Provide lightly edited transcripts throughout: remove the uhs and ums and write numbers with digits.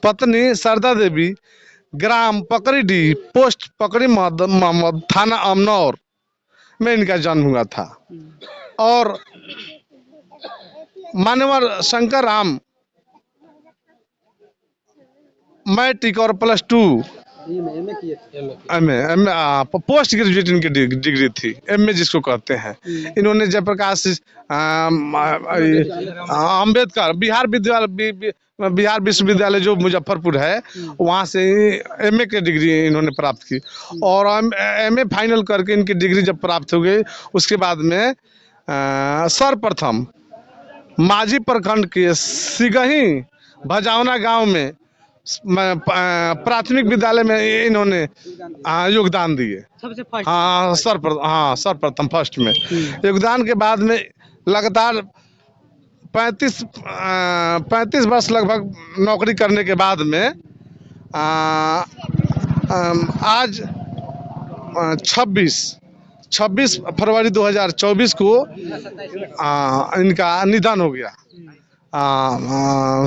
पत्नी सरदा देवी, ग्राम पकड़ीडीह, पोस्ट पकड़ी मोहम्मद, थाना अमनौर में इनका जन्म हुआ था। और मान्यवर शंकर राम मैट्रिक और +2 पोस्ट ग्रेजुएट इनकी डिग्री थी, MA जिसको कहते हैं। इन्होंने जयप्रकाश अम्बेडकर बिहार विश्वविद्यालय जो मुजफ्फरपुर है, वहाँ से MA की डिग्री इन्होंने प्राप्त की। और MA फाइनल करके इनकी डिग्री जब प्राप्त हो गई, उसके बाद में सर्वप्रथम माझी प्रखंड के सिगही भजावना गांव में प्राथमिक विद्यालय में इन्होंने योगदान दिए। सर्वप्रथम फर्स्ट में योगदान के बाद में लगातार 35 वर्ष लगभग नौकरी करने के बाद में आज 26 फरवरी 2024 को इनका निधन हो गया।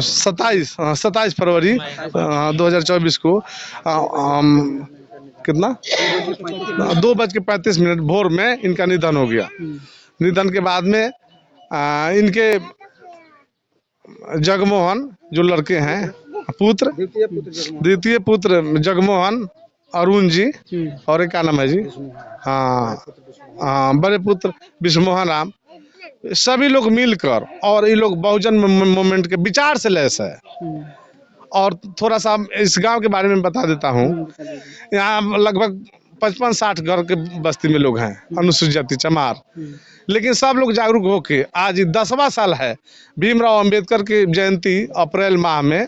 27 फरवरी 2024 को कितना 2:35 भोर में इनका निधन हो गया। निधन के बाद में इनके जगमोहन जो लड़के हैं पुत्र, द्वितीय पुत्र जगमोहन, अरुण जी, और एक का नाम है जी, बड़े पुत्र विष्णुमोहन राम, सभी लोग मिलकर, और ये लोग बहुजन मूवमेंट के विचार से लैस है। और थोड़ा सा इस गांव के बारे में बता देता हूँ। यहाँ लगभग 55-60 घर के बस्ती में लोग हैं, अनुसूचित जाति चमार। लेकिन सब लोग जागरूक होके आज 10वां साल है भीमराव अंबेडकर की जयंती अप्रैल माह में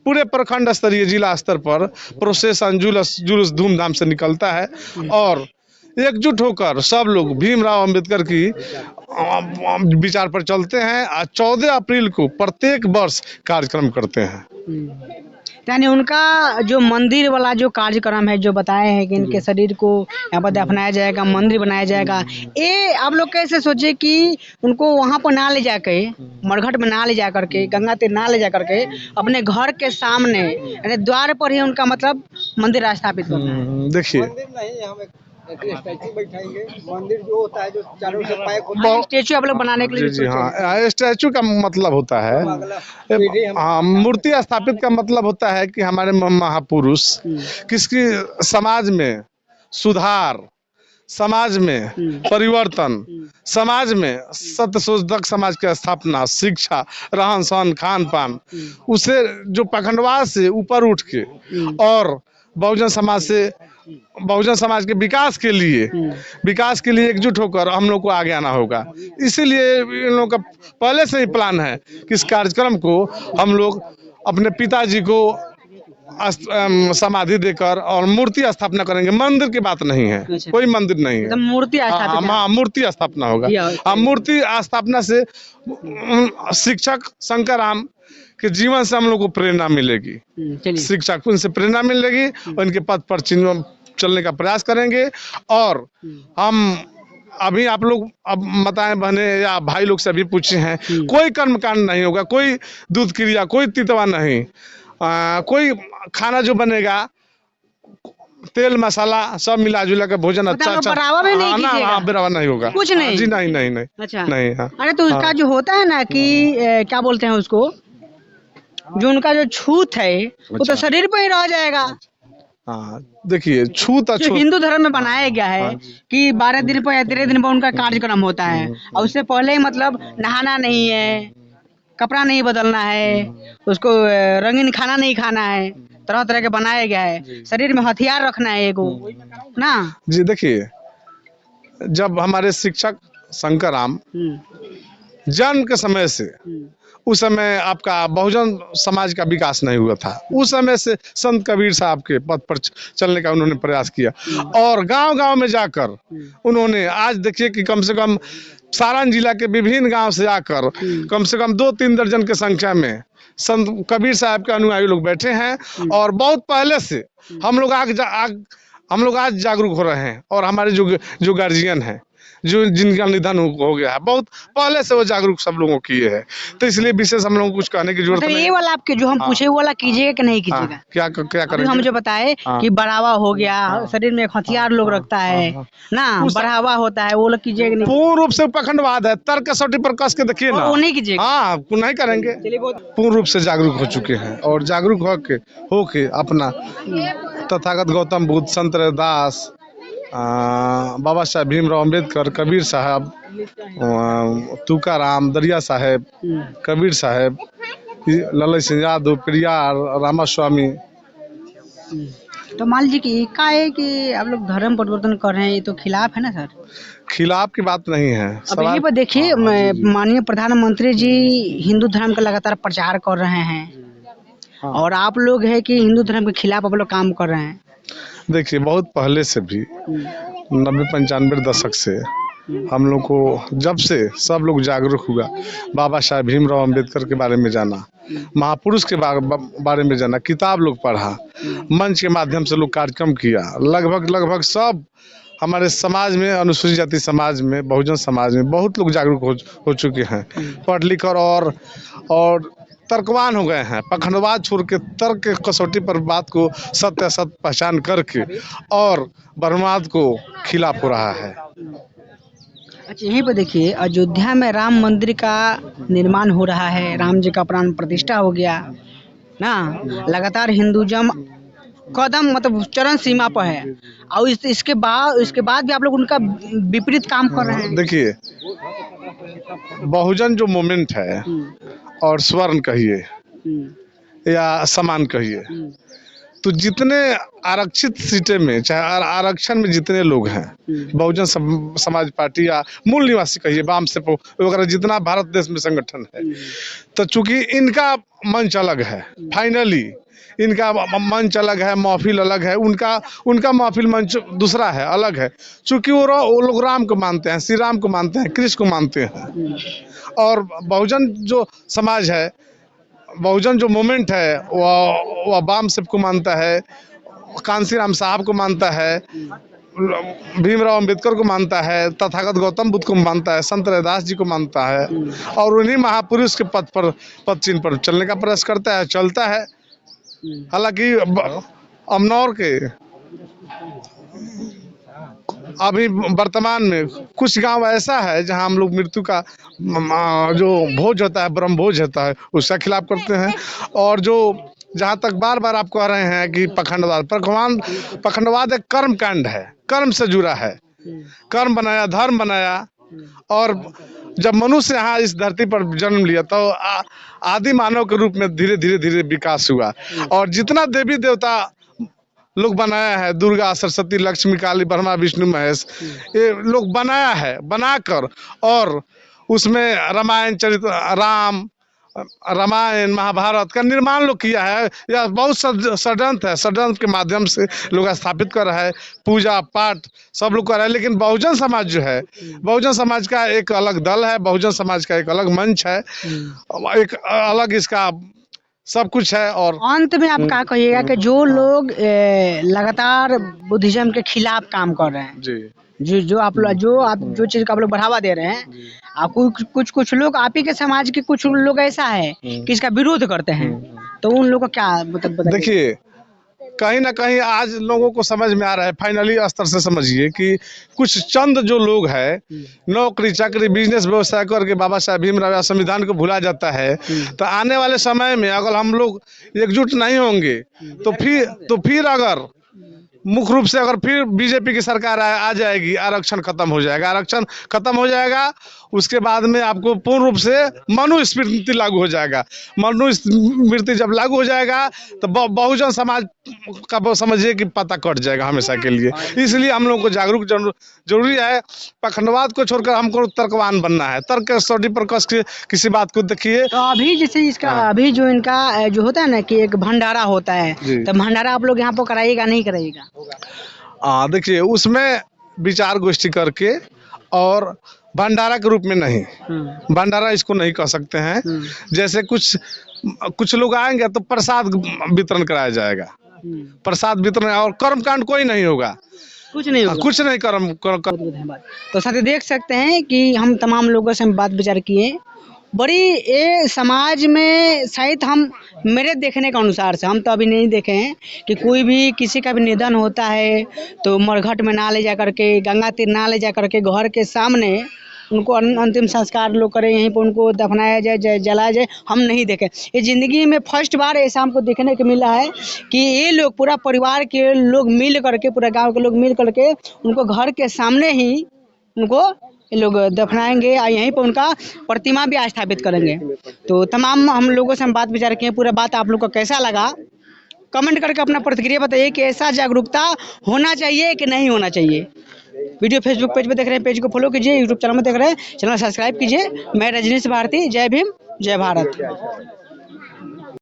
पूरे प्रखंड स्तरीय जिला स्तर पर प्रोसेसन जुलूस धूमधाम से निकलता है। और एकजुट होकर सब लोग भीमराव अंबेडकर की विचार पर चलते हैं। 14 अप्रैल को प्रत्येक वर्ष कार्यक्रम करते हैं। यानी उनका जो मंदिर वाला जो कार्यक्रम है, जो बताए हैं कि इनके शरीर को यहाँ पर दफनाया जाएगा, मंदिर बनाया जाएगा, ये आप लोग कैसे सोचे कि उनको वहाँ पर ना ले जाके, मरघट में ना ले जा करके, गंगा तीर ना ले जा करके, अपने घर के सामने यानी द्वार पर ही उनका मतलब मंदिर स्थापित करना है? देखिए स्टैचू बैठाएंगे, मंदिर जो होता है जो चारों से पैक होता है, स्टैचू आप लोग बनाने के लिए? जी हाँ, स्टैचू का मतलब होता है, मूर्ति स्थापित का मतलब होता है कि हमारे महापुरुष किसकी समाज में सुधार, समाज में परिवर्तन, समाज में सत्यशोधक समाज की स्थापना, शिक्षा, रहन सहन, खान पान, उसे जो पखंडवाद से ऊपर उठ के और बहुजन समाज के विकास के लिए एकजुट होकर हम लोग को आगे आना होगा। इसीलिए इन लोगों का पहले से ही प्लान है कि इस कार्यक्रम को हम लोग अपने पिताजी को समाधि देकर और मूर्ति स्थापना करेंगे। मंदिर की बात नहीं है, कोई मंदिर नहीं है, मूर्ति स्थापना होगा। मूर्ति स्थापना से शिक्षक शंकर राम के जीवन से हम लोग को प्रेरणा मिलेगी, शिक्षक उनसे प्रेरणा मिलेगी और इनके पथ पर चलने का प्रयास करेंगे। और हम अभी आप लोग अब बताएं बहने या भाई लोग से भी पूछे हैं, कोई कर्मकांड नहीं होगा, कोई दूध क्रिया, कोई तितवा नहीं, कोई खाना जो बनेगा तेल मसाला सब मिला जुला के भोजन अच्छा बराबर नहीं होगा, कुछ नहीं जी, नहीं। अच्छा नहीं। हाँ, अरे तो उसका जो होता है ना कि क्या बोलते हैं उसको, जो उनका जो छूत है वो तो शरीर पे ही रह जाएगा। हाँ, देखिए छूत जो हिंदू धर्म में बनाया गया है कि 12 दिन पर या 13 दिन पर उनका कार्यक्रम होता है, और उससे पहले ही मतलब नहाना नहीं है, कपड़ा नहीं बदलना है, उसको रंगीन खाना नहीं खाना है, तरह तरह के बनाया गया है, शरीर में हथियार रखना है एगो ना जी। देखिए जब हमारे शिक्षक शंकर राम जन्म के समय से उस समय आपका बहुजन समाज का विकास नहीं हुआ था। उस समय से संत कबीर साहब के पथ पर चलने का उन्होंने प्रयास किया और गांव-गांव में जाकर उन्होंने, आज देखिए कि कम से कम सारण जिला के विभिन्न गांव से आकर कम से कम 2-3 दर्जन के संख्या में संत कबीर साहब के अनुयायी लोग बैठे हैं। और बहुत पहले से हम लोग आज जागरूक हो रहे हैं। और हमारे जो गार्जियन हैं, जो जिनका निधन हो गया है, बहुत पहले से वो जागरूक सब लोगों किए हैं, तो इसलिए विशेष हम लोगों को कुछ कहने की जरूरत मतलब नहीं। ये वाला आपके जो हम पूछे वो वाला कीजिएगा कि नहीं हाँ, कीजिएगा? क्या अभी हम करेंगे? जो बताए हाँ। कि बढ़ावा हो गया, शरीर में एक हथियार लोग रखता है ना, बढ़ावा होता है, वो लोग कीजिएगा नहीं? पूर्ण रूप से पखंडवाद है, तर्क कसौटी पर कस के देखिए ना। वो नहीं कीजिएगा? हाँ, नहीं करेंगे। पूर्ण रूप से जागरूक हो चुके हैं और जागरूक होके अपना तथागत गौतम बुद्ध, संत रविदास, बाबा साहेब भीमराव अम्बेडकर, कबीर साहब, तुकाराम, दरिया साहेब, कबीर साहेब, ललन सिंह यादव, पेरियार, रामास्वामी। तो मान लीजिए कि एकाएक कि आप लोग धर्म परिवर्तन कर रहे हैं, ये तो खिलाफ है ना सर? खिलाफ की बात नहीं है। अब यहीं पर देखिए, माननीय प्रधानमंत्री जी हिंदू धर्म का लगातार प्रचार कर रहे हैं और आप लोग है कि हिंदू धर्म के खिलाफ आप लोग काम कर रहे हैं। देखिए, बहुत पहले से भी 90-95 दशक से हम लोग को, जब से सब लोग जागरूक हुआ, बाबा साहेब भीमराव अम्बेडकर के बारे में जाना, महापुरुष के बारे में जाना, किताब लोग पढ़ा, मंच के माध्यम से लोग कार्यक्रम किया, लगभग सब हमारे समाज में, अनुसूचित जाति समाज में, बहुजन समाज में बहुत लोग जागरूक हो चुके हैं, पढ़ लिख कर और तर्कवान हो गए हैं। पखंडवाद छोड़ के तर्क के कसौटी पर बात को सत्य असत्य पहचान करके और बर्बाद को खिलाफ हो रहा है। अच्छा, यहीं पर देखिए, अयोध्या में राम मंदिर का निर्माण हो रहा है, राम जी का प्राण प्रतिष्ठा हो गया ना, लगातार हिंदुज़म कदम मतलब चरम सीमा पर है और इसके बाद भी आप लोग उनका विपरीत काम कर रहे हैं। देखिए, बहुजन जो मूवमेंट है और स्वर्ण कहिए या समान कहिए, तो जितने आरक्षित सीटें में, चाहे आरक्षण में जितने लोग हैं, बहुजन समाज पार्टी या मूल निवासी कहिए, वाम से वगैरह जितना भारत देश में संगठन है, तो चूंकि इनका मंच अलग है, फाइनली इनका मंच अलग है, महफिल अलग है, उनका महफिल मंच दूसरा है, अलग है, चूंकि वो लोग राम को मानते हैं, श्री राम को मानते हैं, कृष्ण को मानते हैं। और बहुजन जो समाज है, बहुजन जो मूवमेंट है, वो वाम सब को मानता है, कांसीराम साहब को मानता है, भीमराव अम्बेडकर को मानता है, तथागत गौतम बुद्ध को मानता है, संत रविदास जी को मानता है और उन्हीं महापुरुष के पद चिन्ह पर चलने का प्रयास करता है, चलता है। हालांकि अमनौर के अभी वर्तमान में कुछ गांव ऐसा है जहां हम लोग मृत्यु का जो भोज होता है, ब्रह्म भोज होता है, उसका खिलाफ करते हैं। और जो जहां तक बार बार आप कह रहे हैं कि पखंडवाद एक कर्म कांड है, कर्म से जुड़ा है, कर्म बनाया, धर्म बनाया। और जब मनुष्य यहाँ इस धरती पर जन्म लिया तो आदि मानव के रूप में धीरे धीरे विकास हुआ और जितना देवी देवता लोग बनाया है, दुर्गा, सरस्वती, लक्ष्मी, काली, ब्रह्मा, विष्णु, महेश, ये लोग बनाया है, बनाकर और उसमें रामायण चरित्र, रामायण, महाभारत का निर्माण लोग किया है। यह बहुत षड्यंत्र है, षड्यंत्र के माध्यम से लोग स्थापित कर रहा है, पूजा पाठ सब लोग कर रहा है। लेकिन बहुजन समाज जो है, बहुजन समाज का एक अलग दल है, बहुजन समाज का एक अलग मंच है, एक अलग इसका सब कुछ है। और अंत में आप क्या कहिएगा कि जो लोग लगातार बुद्धिज्म के खिलाफ काम कर रहे हैं जी, जो चीज का आप लोग बढ़ावा दे रहे हैं, आप कुछ लोग आप ही के समाज के कुछ लोग ऐसा है कि इसका विरोध करते हैं, तो उन लोगों को क्या मतलब? देखिए, कहीं ना कहीं आज लोगों को समझ में आ रहा है, फाइनली स्तर से समझिए कि कुछ चंद जो लोग हैं, नौकरी चाकरी बिजनेस व्यवसाय करके बाबा साहेब भीमराव संविधान को भुला जाता है। तो आने वाले समय में अगर हम लोग एकजुट नहीं होंगे तो फिर अगर मुख्य रूप से अगर फिर बीजेपी की सरकार आ जाएगी, आरक्षण खत्म हो जाएगा, आरक्षण खत्म हो जाएगा। उसके बाद में आपको पूर्ण रूप से मनुस्मृति लागू हो जाएगा। मनुस्मृति जब लागू हो जाएगा तो बहुजन समाज का समझिए कि पता कट जाएगा हमेशा के लिए। इसलिए हम लोग को जागरूक जरूरी है। पखंडवाद को छोड़कर हमको तर्कवान बनना है, तर्क स्टडी पर कस के किसी बात को देखिए। तो अभी जैसे इसका अभी जो इनका जो होता है ना कि एक भंडारा होता है, तो भंडारा आप लोग यहाँ पर कराइएगा नहीं कराइएगा? देखिए, उसमें विचार गोष्ठी करके, और भंडारा के रूप में नहीं, भंडारा इसको नहीं कह सकते हैं। जैसे कुछ लोग आएंगे तो प्रसाद वितरण कराया जाएगा, प्रसाद वितरण, और कर्मकांड कोई नहीं होगा। कुछ नहीं होगा। कुछ नहीं कर धन्यवाद। तो साथी देख सकते हैं कि हम तमाम लोगों से हम बात विचार किए, बड़ी ये समाज में शायद हम मेरे देखने के अनुसार से, हम तो अभी नहीं देखे हैं कि कोई भी किसी का भी निधन होता है तो मरघट में ना ले जा करके, गंगा तीर ना ले जा करके, घर के सामने उनको अंतिम संस्कार लोग करें, यहीं पर उनको दफनाया जाए, जलाया जाए, हम नहीं देखे। ये ज़िंदगी में फर्स्ट बार ऐसा हमको देखने को मिला है कि ये लोग पूरा परिवार के लोग मिल करके, पूरा गांव के लोग मिल करके उनको घर के सामने ही उनको ये लोग दफनाएंगे और यहीं पर उनका प्रतिमा भी स्थापित करेंगे। तो तमाम हम लोगों से हम बात विचार किए, पूरा बात आप लोग को कैसा लगा कमेंट करके अपना प्रतिक्रिया बताइए कि ऐसा जागरूकता होना चाहिए कि नहीं होना चाहिए। वीडियो फेसबुक पेज पे देख रहे हैं, पेज को फॉलो कीजिए, यूट्यूब चैनल में देख रहे हैं, चैनल सब्सक्राइब कीजिए। मैं रजनीश भारती, जय भीम, जय भारत।